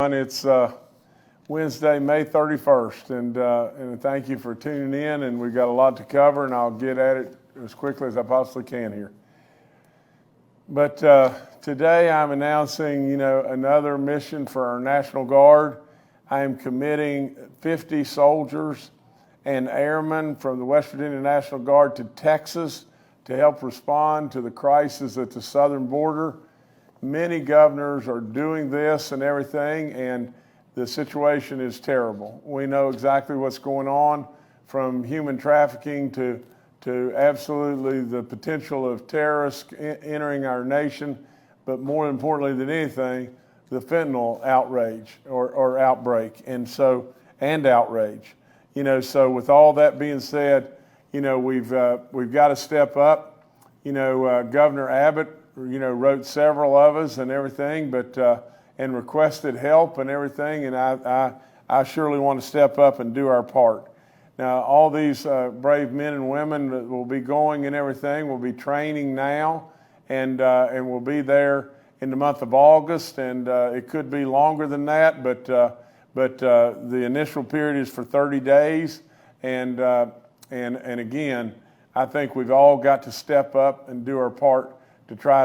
It's Wednesday, May 31st, and thank you for tuning in. And we've got a lot to cover, and I'll get at it as quickly as I possibly can here. But today I'm announcing, another mission for our National Guard. I am committing 50 soldiers and airmen from the West Virginia National Guard to Texas to help respond to the crisis at the southern border. Many governors are doing this and everything, and the situation is terrible. We know exactly what's going on, from human trafficking to absolutely the potential of terrorists entering our nation, but more importantly than anything, the fentanyl outrage or outbreak, and outrage. So with all that being said, we've got to step up. Governor Abbott, wrote several of us and everything, and requested help and everything, and I surely want to step up and do our part. Now, all these brave men and women that will be going and everything will be training now, and will be there in the month of August, and it could be longer than that, but the initial period is for 30 days, and again, I think we've all got to step up and do our part to try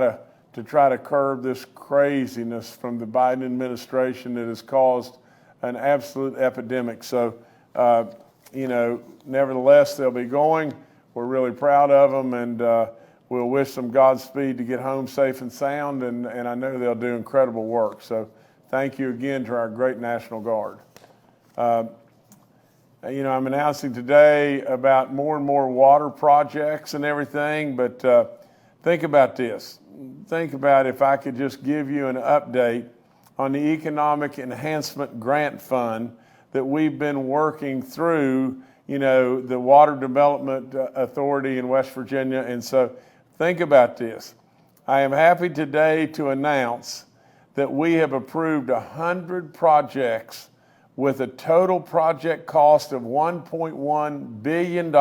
to curb this craziness from the Biden administration that has caused an absolute epidemic. So, nevertheless, they'll be going. We're really proud of them, and we'll wish them Godspeed to get home safe and sound, and I know they'll do incredible work. So thank you again to our great National Guard. I'm announcing today about more and more water projects and everything, but think about this. Think about if I could just give you an update on the Economic Enhancement Grant Fund that we've been working through, the Water Development Authority in West Virginia. And so think about this. I am happy today to announce that we have approved 100 projects with a total project cost of $1.1 billion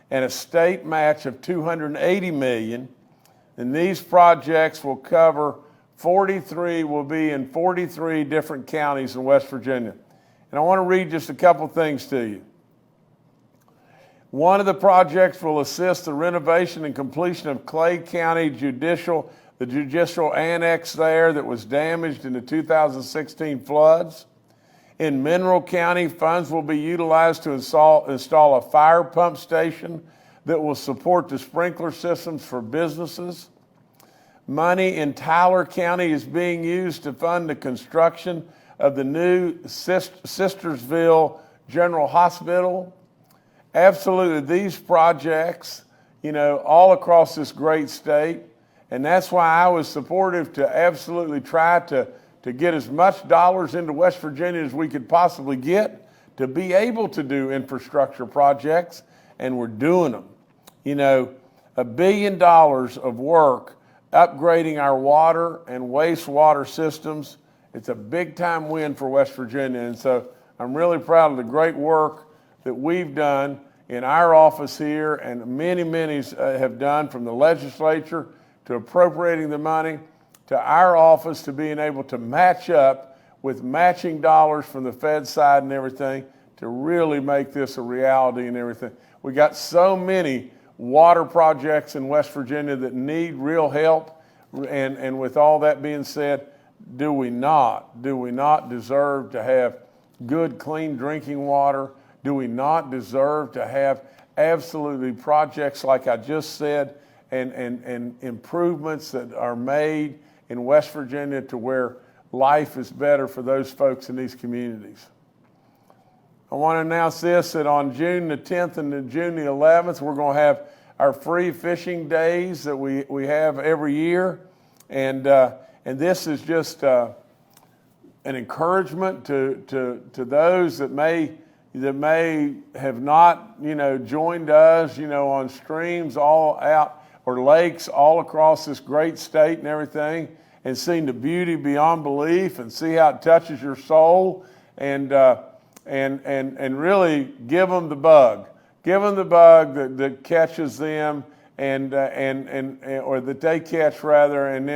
and a state match of $280 million. And these projects will be in 43 different counties in West Virginia. And I want to read just a couple things to you. One of the projects will assist the renovation and completion of Clay County the judicial annex there that was damaged in the 2016 floods. In Mineral County, funds will be utilized to install a fire pump station that will support the sprinkler systems for businesses. Money in Tyler County is being used to fund the construction of the new Sistersville General Hospital. Absolutely, these projects, all across this great state, and that's why I was supportive to absolutely try to get as much dollars into West Virginia as we could possibly get to be able to do infrastructure projects, and we're doing them. $1 billion of work upgrading our water and wastewater systems. It's a big time win for West Virginia. And so I'm really proud of the great work that we've done in our office here, and many have done, from the legislature to appropriating the money to our office to being able to match up with matching dollars from the Fed side and everything to really make this a reality and everything. We got so many water projects in West Virginia that need real help, and with all that being said, do we not deserve to have good, clean drinking water? Do we not deserve to have absolutely projects like I just said, and improvements that are made in West Virginia to where life is better for those folks in these communities? I want to announce this, that on June the 10th and June the 11th, we're going to have our free fishing days that we have every year. And this is just an encouragement to those that may have not, joined us, on streams all out, or lakes all across this great state and everything, and seen the beauty beyond belief, and see how it touches your soul, and really give them the bug. Give them the bug that catches them, or that they catch rather, and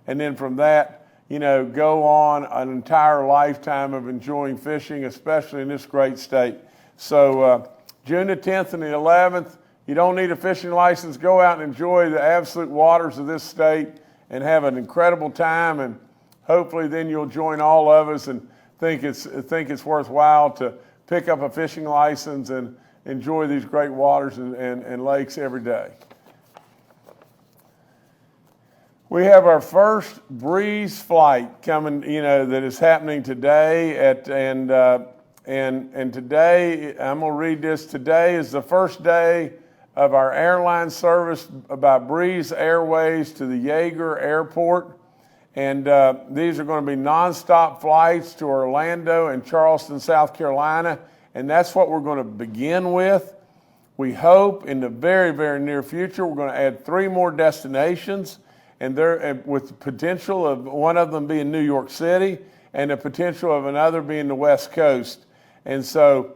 then from that, go on an entire lifetime of enjoying fishing, especially in this great state. So June the 10th and the 11th, you don't need a fishing license. Go out and enjoy the absolute waters of this state and have an incredible time. And hopefully then you'll join all of us and think it's worthwhile to pick up a fishing license and enjoy these great waters and lakes every day. We have our first breeze flight coming, that is happening today and today, I'm going to read this. Today is the first day of our airline service by Breeze Airways to the Yeager Airport. And these are going to be nonstop flights to Orlando and Charleston, South Carolina. And that's what we're going to begin with. We hope in the very, very near future, we're going to add 3 more destinations. And with the potential of one of them being New York City and the potential of another being the West Coast. And so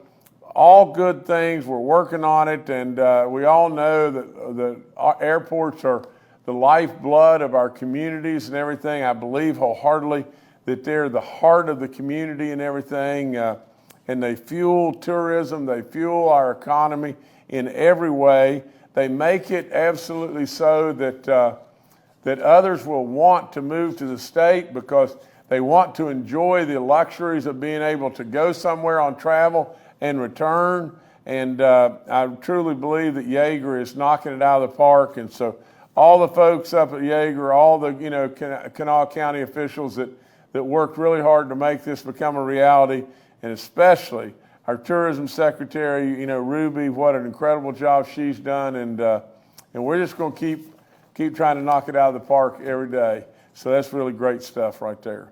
all good things, we're working on it, and we all know that the airports are the lifeblood of our communities and everything. I believe wholeheartedly that they're the heart of the community and everything, and they fuel tourism, they fuel our economy in every way. They make it absolutely so that others will want to move to the state because they want to enjoy the luxuries of being able to go somewhere on travel and return. And I truly believe that Yeager is knocking it out of the park. And so all the folks up at Yeager, all the Kanawha County officials that worked really hard to make this become a reality, and especially our tourism secretary, Ruby, what an incredible job she's done. And we're just going to keep trying to knock it out of the park every day. So that's really great stuff right there.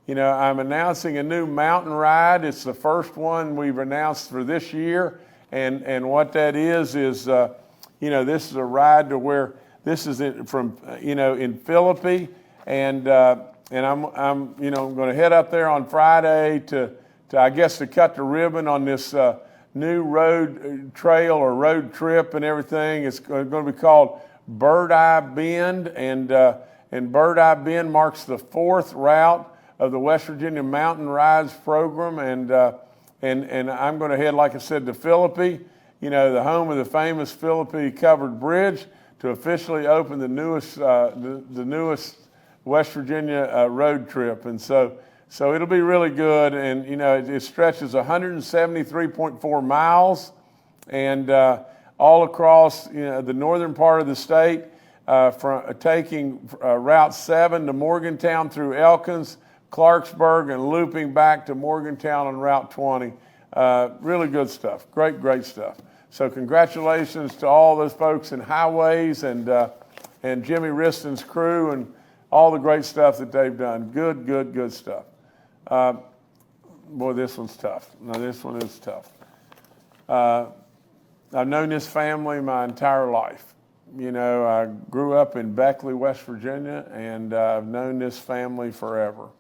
I'm announcing a new mountain ride. It's the first one we've announced for this year. And what that is, this is a ride to where this is in Philippi. And I'm going to head up there on Friday to cut the ribbon on this new road trail or road trip and everything. It's going to be called Bird Eye Bend. And Bird Eye Bend marks the 4th route of the West Virginia Mountain Rides program, and I'm going to head, like I said, to Philippi, the home of the famous Philippi Covered Bridge, to officially open the newest West Virginia road trip, and so it'll be really good, and it stretches 173.4 miles, and all across the northern part of the state, from taking Route 7 to Morgantown through Elkins, Clarksburg, and looping back to Morgantown on Route 20. Really good stuff. Great stuff. So congratulations to all those folks in highways and Jimmy Riston's crew and all the great stuff that they've done. Good stuff. Boy, this one's tough. No, this one is tough. I've known this family my entire life. I grew up in Beckley, West Virginia, and I've known this family forever.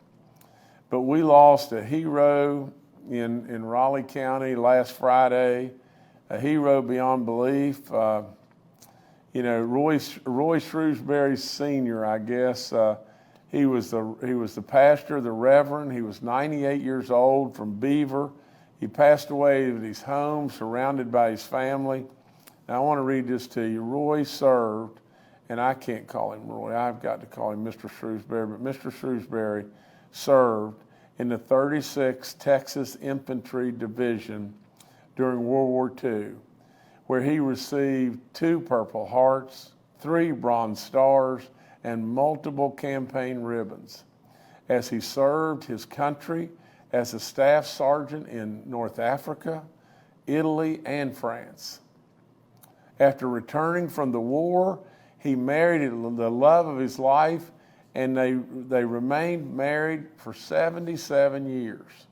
But we lost a hero in Raleigh County last Friday, a hero beyond belief. Roy Shrewsbury Sr., I guess. He was the pastor, the reverend. He was 98 years old from Beaver. He passed away at his home, surrounded by his family. Now, I want to read this to you. Roy served, and I can't call him Roy. I've got to call him Mr. Shrewsbury, but Mr. Shrewsbury served in the 36th Texas Infantry Division during World War II, where he received 2 Purple Hearts, 3 Bronze Stars, and multiple campaign ribbons as he served his country as a staff sergeant in North Africa, Italy, and France. After returning from the war, he married the love of his life, and they remained married for 77 years.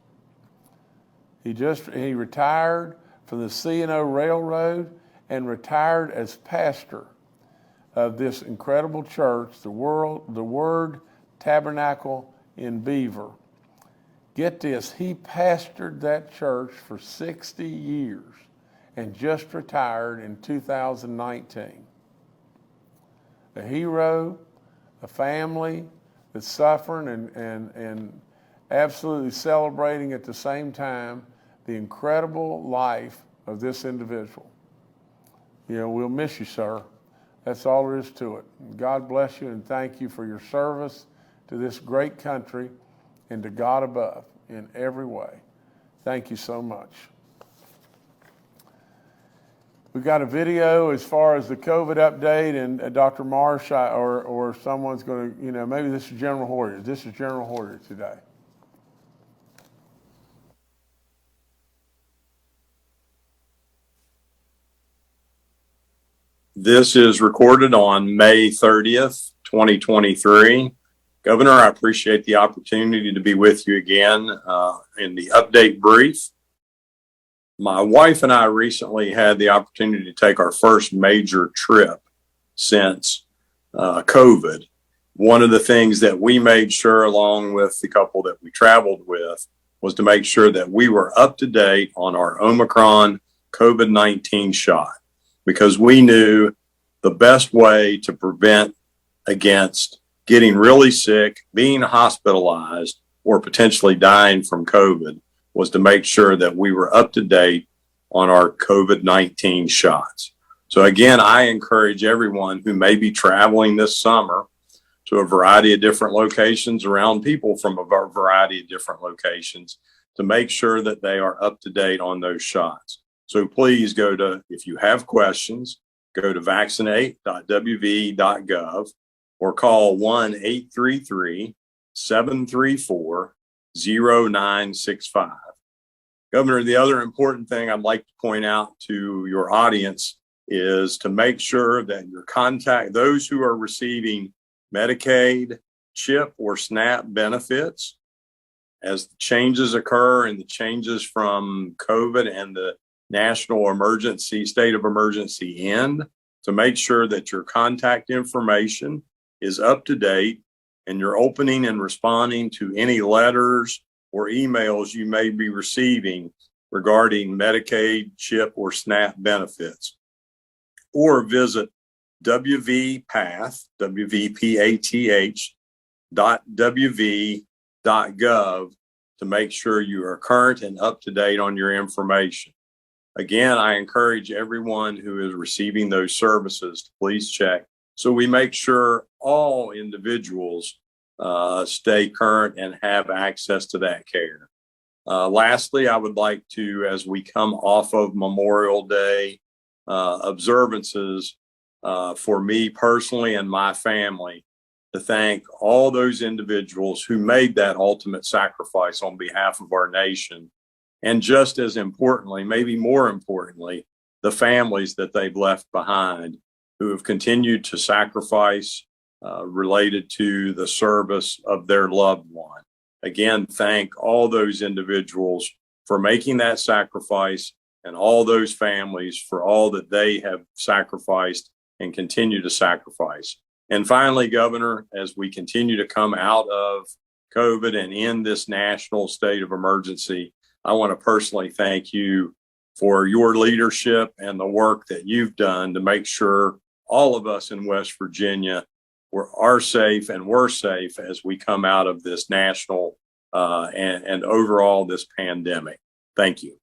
He retired from the C&O Railroad and retired as pastor of this incredible church, the Word Tabernacle in Beaver. Get this, he pastored that church for 60 years and just retired in 2019. A hero, a family, that's suffering and absolutely celebrating at the same time the incredible life of this individual. You know, we'll miss you, sir. That's all there is to it. God bless you and thank you for your service to this great country and to God above in every way. Thank you so much. We've got a video as far as the COVID update, and Dr. Marsh or someone's going to, you know, maybe this is General Hoyer. This is General Hoyer today. This is recorded on May 30th, 2023. Governor, I appreciate the opportunity to be with you again in the update brief. My wife and I recently had the opportunity to take our first major trip since COVID. One of the things that we made sure, along with the couple that we traveled with, was to make sure that we were up to date on our Omicron COVID-19 shot, because we knew the best way to prevent against getting really sick, being hospitalized, or potentially dying from COVID was to make sure that we were up to date on our COVID-19 shots. So again, I encourage everyone who may be traveling this summer to a variety of different locations around people from a variety of different locations to make sure that they are up to date on those shots. So please go to, if you have questions, go to vaccinate.wv.gov or call 1-833-734-0965. Governor, the other important thing I'd like to point out to your audience is to make sure that your contact those who are receiving Medicaid, CHIP, or SNAP benefits, as the changes occur and the changes from COVID and the national emergency, state of emergency end, to make sure that your contact information is up to date and you're opening and responding to any letters or emails you may be receiving regarding Medicaid, CHIP, or SNAP benefits. Or visit WVPATH, WVPATH.wv.gov to make sure you are current and up to date on your information. Again, I encourage everyone who is receiving those services to please check so we make sure all individuals stay current and have access to that care. Lastly, I would like to, as we come off of Memorial Day observances, for me personally and my family, to thank all those individuals who made that ultimate sacrifice on behalf of our nation. And just as importantly, maybe more importantly, the families that they've left behind who have continued to sacrifice related to the service of their loved one. Again, thank all those individuals for making that sacrifice and all those families for all that they have sacrificed and continue to sacrifice. And finally, Governor, as we continue to come out of COVID and in this national state of emergency, I want to personally thank you for your leadership and the work that you've done to make sure all of us in West Virginia are safe and we're safe as we come out of this national and overall this pandemic. Thank you.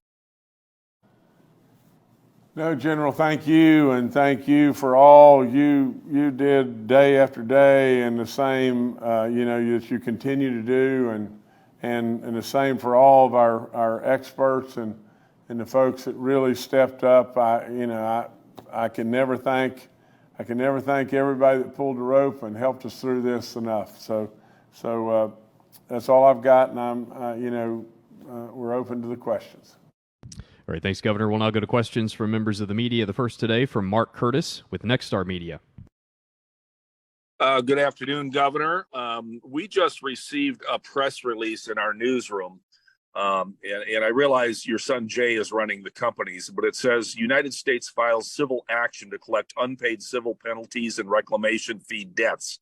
No, General, thank you, and thank you for all you did day after day, and the same, that you continue to do, and the same for all of our experts and the folks that really stepped up. I can never thank everybody that pulled the rope and helped us through this enough. So that's all I've got, and we're open to the questions. All right, thanks, Governor. We'll now go to questions from members of the media. The first today from Mark Curtis with Nexstar Media. Good afternoon, Governor. We just received a press release in our newsroom, and I realize your son Jay is running the companies, but it says United States files civil action to collect unpaid civil penalties and reclamation fee debts.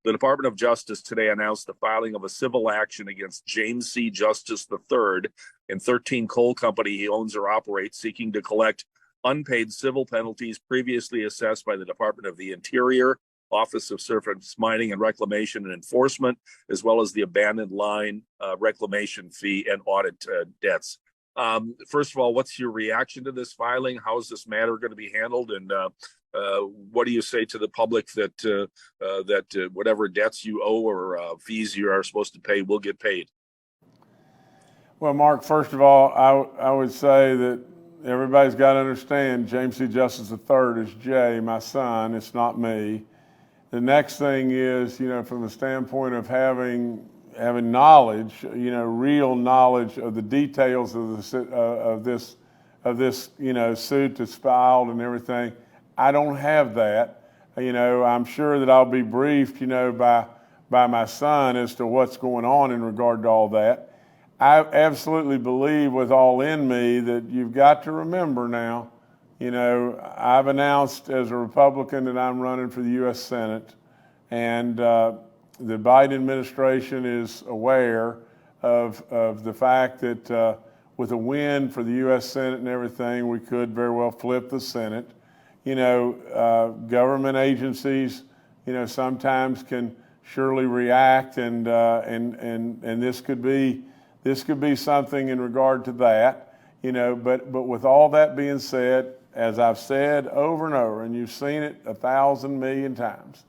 The Department of Justice today announced the filing of a civil action against James C. Justice III and 13 coal company he owns or operates, seeking to collect unpaid civil penalties previously assessed by the Department of the Interior, Office of Surface Mining and Reclamation and Enforcement, as well as the abandoned line reclamation fee and audit debts. First of all, what's your reaction to this filing? How is this matter going to be handled? And what do you say to the public that whatever debts you owe or fees you are supposed to pay will get paid? Well, Mark, first of all, I would say that everybody's got to understand James C. Justice III is Jay, my son. It's not me. The next thing is, from the standpoint of having knowledge, real knowledge of the details of this suit that's filed and everything. I don't have that. I'm sure that I'll be briefed, by my son as to what's going on in regard to all that. I absolutely believe with all in me that you've got to remember now, I've announced as a Republican that I'm running for the U.S. Senate, and the Biden administration is aware of the fact that with a win for the U.S. Senate and everything, we could very well flip the Senate. Government agencies, sometimes can surely react, and this could be something in regard to that, but with all that being said, as I've said over and over, and you've seen it 1,000 million times,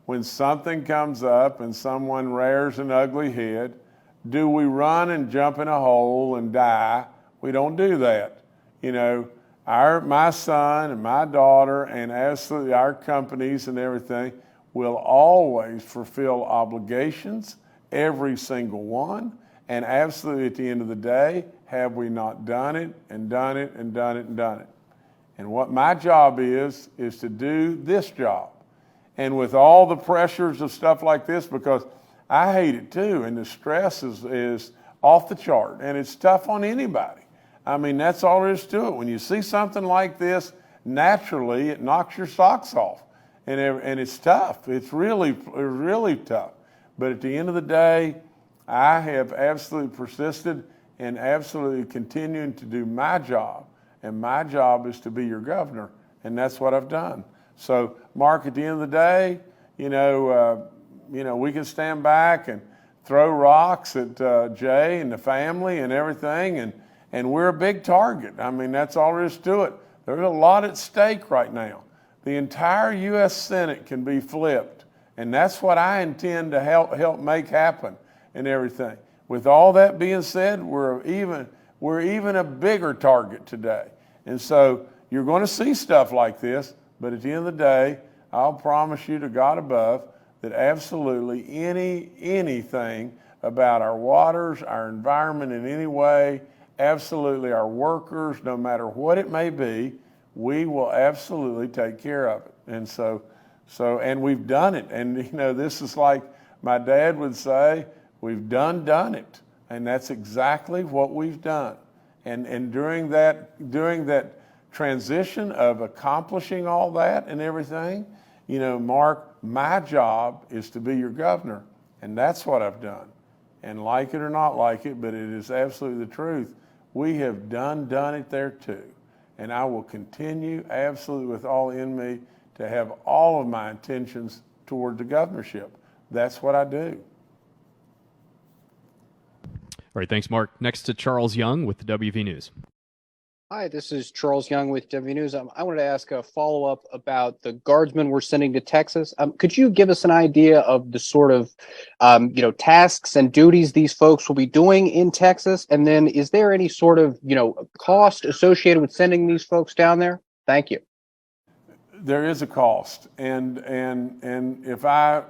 when something comes up and someone rears an ugly head, do we run and jump in a hole and die? We don't do that. My son and my daughter and absolutely our companies and everything will always fulfill obligations, every single one. And absolutely at the end of the day, have we not done it and done it and done it and done it? And what my job is to do this job. And with all the pressures of stuff like this, because I hate it too, and the stress is off the chart, and it's tough on anybody. I mean, that's all there is to it. When you see something like this, naturally it knocks your socks off, and it's tough. It's really tough. But at the end of the day, I have absolutely persisted and absolutely continuing to do my job, and my job is to be your governor, and that's what I've done. So, Mark, at the end of the day, we can stand back and throw rocks at Jay and the family and everything, and we're a big target. I mean, that's all there is to it. There's a lot at stake right now. The entire U.S. Senate can be flipped, and that's what I intend to help make happen and everything. With all that being said, we're even a bigger target today. And so you're going to see stuff like this, but at the end of the day, I'll promise you to God above that absolutely anything about our waters, our environment in any way, absolutely our workers, no matter what it may be, we will absolutely take care of it. And so and we've done it. And this is like my dad would say, we've done it. And that's exactly what we've done. And during that transition of accomplishing all that and everything, Mark, my job is to be your governor. And that's what I've done. And like it or not like it, but it is absolutely the truth. We have done it there too. And I will continue absolutely with all in me to have all of my intentions toward the governorship. That's what I do. All right, thanks, Mark. Next to Charles Young with the WV News. Hi, this is Charles Young with WV News. I wanted to ask a follow-up about the guardsmen we're sending to Texas. Could you give us an idea of the sort of, tasks and duties these folks will be doing in Texas? And then is there any sort of, cost associated with sending these folks down there? Thank you. There is a cost. And if I've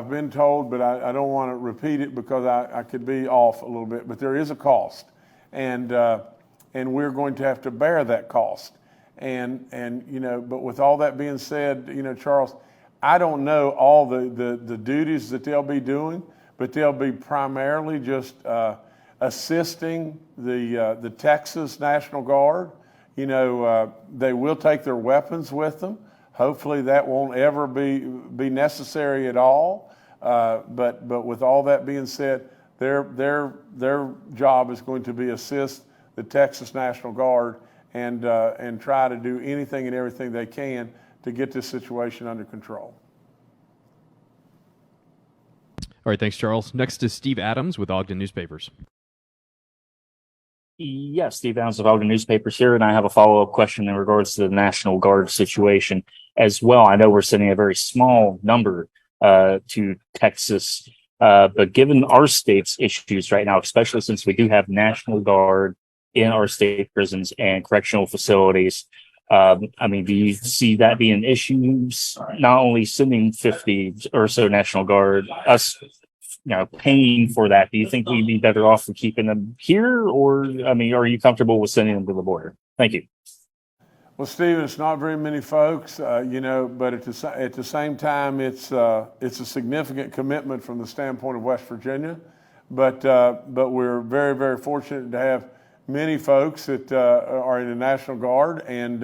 been told, but I don't want to repeat it because I could be off a little bit, but there is a cost. And we're going to have to bear that cost. But with all that being said, Charles, I don't know all the duties that they'll be doing, but they'll be primarily just assisting the Texas National Guard. They will take their weapons with them. Hopefully that won't ever be necessary at all. But with all that being said, their job is going to be assist the Texas National Guard and try to do anything and everything they can to get this situation under control. All right, thanks, Charles. Next is Steve Adams with Ogden Newspapers. Yes, Steve Adams of Ogden Newspapers here, and I have a follow-up question in regards to the National Guard situation as well. I know we're sending a very small number to Texas, but given our state's issues right now, especially since we do have National Guard in our state prisons and correctional facilities, I mean, do you see that being an issue? Not only sending 50 or so National Guard, us, paying for that. Do you think we'd be better off for keeping them here, or I mean, are you comfortable with sending them to the border? Thank you. Well, Stephen, it's not very many folks, but at the same time, it's a significant commitment from the standpoint of West Virginia. But we're very, very fortunate to have many folks that are in the National Guard, and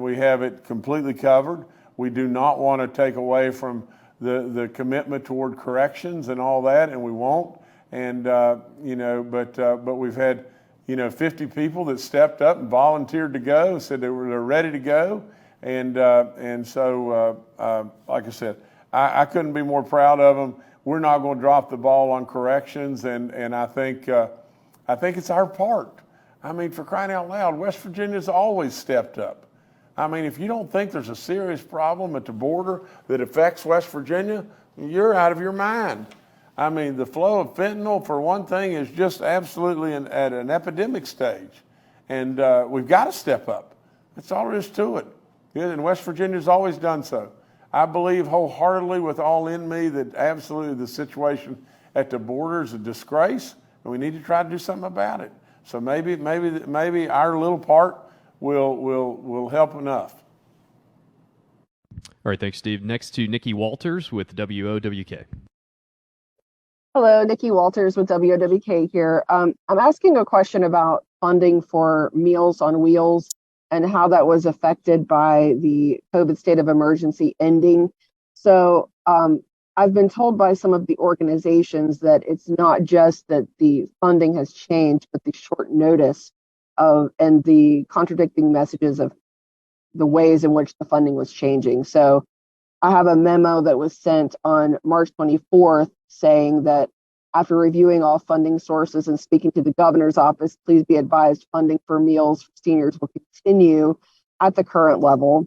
we have it completely covered. We do not want to take away from the commitment toward corrections and all that, and we won't. And but we've had 50 people that stepped up and volunteered to go, said they're ready to go, and so like I said, I couldn't be more proud of them. We're not going to drop the ball on corrections, and I think it's our part. I mean, for crying out loud, West Virginia's always stepped up. I mean, if you don't think there's a serious problem at the border that affects West Virginia, you're out of your mind. I mean, the flow of fentanyl, for one thing, is just absolutely at an epidemic stage. And we've got to step up. That's all there is to it. And West Virginia's always done so. I believe wholeheartedly with all in me that absolutely the situation at the border is a disgrace, and we need to try to do something about it. So maybe our little part will help enough. All right, thanks, Steve. Next to Nikki Walters with WOWK. Hello, Nikki Walters with WOWK here. I'm asking a question about funding for Meals on Wheels and how that was affected by the COVID state of emergency ending. So I've been told by some of the organizations that it's not just that the funding has changed, but the short notice and the contradicting messages of the ways in which the funding was changing. So I have a memo that was sent on March 24th saying that after reviewing all funding sources and speaking to the governor's office, please be advised funding for meals for seniors will continue at the current level,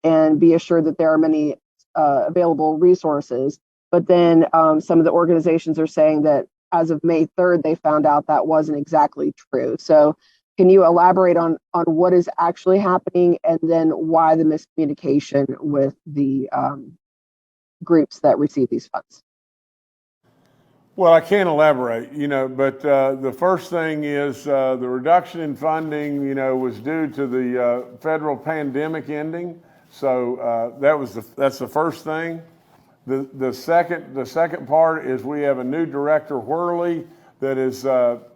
and be assured that there are many available resources. But then some of the organizations are saying that as of May 3rd, they found out that wasn't exactly true. So can you elaborate on what is actually happening, and then why the miscommunication with the groups that receive these funds? Well, I can't elaborate, but the first thing is the reduction in funding, was due to the federal pandemic ending. So that's the first thing. The second part is we have a new director, Whirley, that has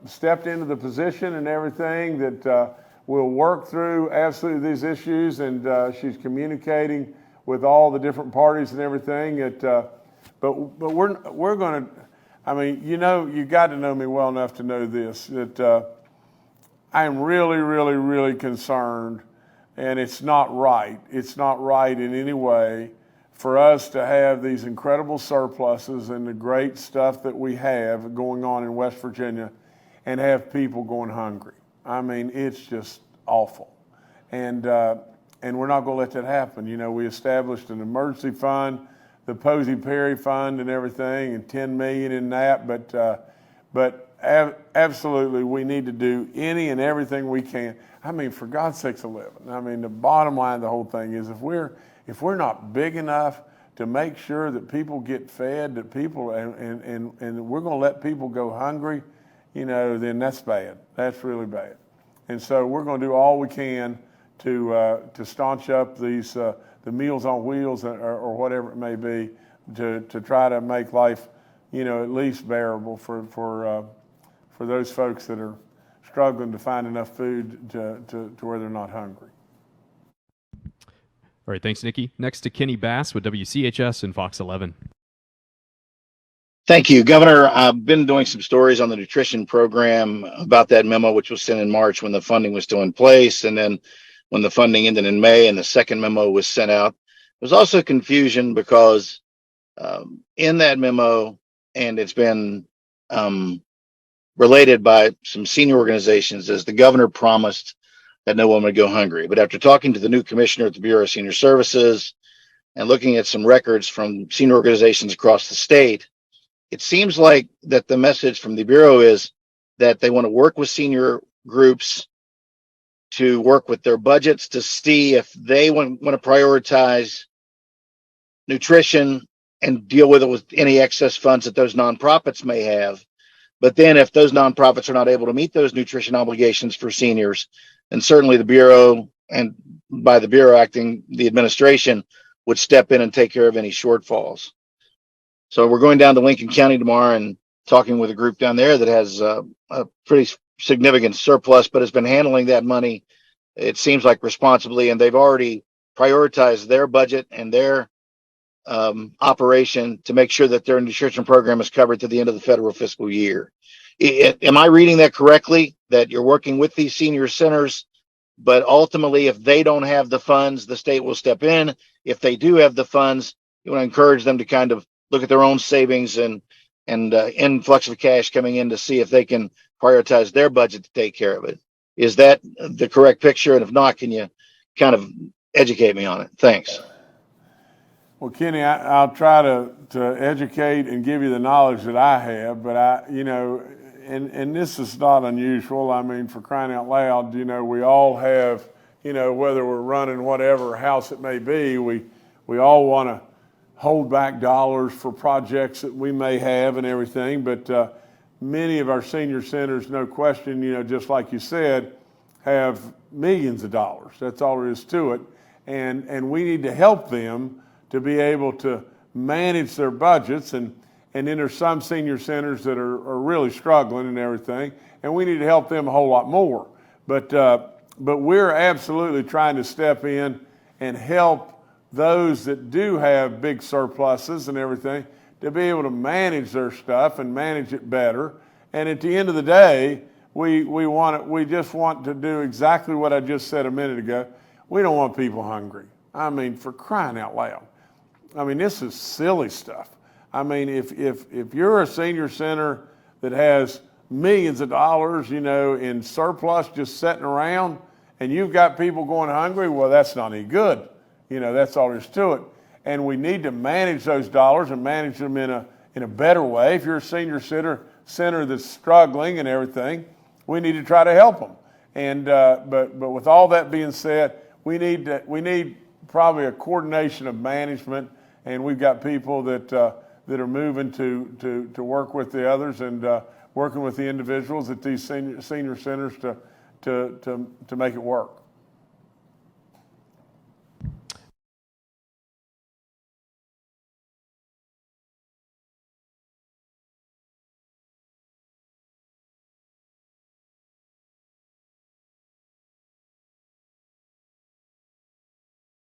stepped into the position and everything, that will work through absolutely these issues, and she's communicating with all the different parties and everything. But we're going to. I mean, you got to know me well enough to know this, that I am really, really, really concerned, and it's not right. It's not right in any way for us to have these incredible surpluses and the great stuff that we have going on in West Virginia and have people going hungry. I mean, it's just awful. And we're not going to let that happen. We established an emergency fund, the Posey Perry Fund and everything, and $10 million in that. But absolutely, we need to do any and everything we can. I mean, for God's sakes, 11. I mean, the bottom line of the whole thing is if we're not big enough to make sure that people get fed, that people and we're going to let people go hungry, then that's bad. That's really bad. And so we're going to do all we can to staunch up these the Meals on Wheels or whatever it may be, to try to make life, at least bearable for those folks that are struggling to find enough food to where they're not hungry. All right, thanks, Nikki. Next to Kenny Bass with WCHS and Fox 11. Thank you, Governor. I've been doing some stories on the nutrition program about that memo, which was sent in March when the funding was still in place. And then when the funding ended in May and the second memo was sent out, there was also confusion because in that memo, and it's been related by some senior organizations, as the governor promised that no one would go hungry. But after talking to the new commissioner at the Bureau of Senior Services and looking at some records from senior organizations across the state, it seems like that the message from the Bureau is that they want to work with senior groups to work with their budgets to see if they want to prioritize nutrition and deal with it with any excess funds that those nonprofits may have. But then if those nonprofits are not able to meet those nutrition obligations for seniors, then certainly the Bureau, and by the Bureau acting, the administration would step in and take care of any shortfalls. So we're going down to Lincoln County tomorrow and talking with a group down there that has a pretty significant surplus, but has been handling that money, it seems like, responsibly. And they've already prioritized their budget and their operation to make sure that their nutrition program is covered to the end of the federal fiscal year. Am I reading that correctly, that you're working with these senior centers, but ultimately if they don't have the funds, the state will step in? If they do have the funds, you want to encourage them to kind of look at their own savings and influx of cash coming in to see if they can prioritize their budget to take care of it. Is that the correct picture? And if not, can you kind of educate me on it? Thanks. Well, Kenny, I'll try to educate and give you the knowledge that I have, but and this is not unusual. I mean, for crying out loud, we all have, whether we're running whatever house it may be, we all want to hold back dollars for projects that we may have and everything. But many of our senior centers, no question, just like you said, have millions of dollars. That's all there is to it. And we need to help them to be able to manage their budgets. And then there's some senior centers that are really struggling and everything. And we need to help them a whole lot more. But we're absolutely trying to step in and help those that do have big surpluses and everything to be able to manage their stuff and manage it better. And at the end of the day, we just want to do exactly what I just said a minute ago. We don't want people hungry. I mean, for crying out loud. I mean, this is silly stuff. I mean, if you're a senior center that has millions of dollars, in surplus just sitting around, and you've got people going hungry, well, that's not any good. That's all there is to it. And we need to manage those dollars and manage them in a better way. If you're a senior center that's struggling and everything, we need to try to help them. And but with all that being said, we need probably a coordination of management, and we've got people that are moving to work with the others and working with the individuals at these senior centers to make it work.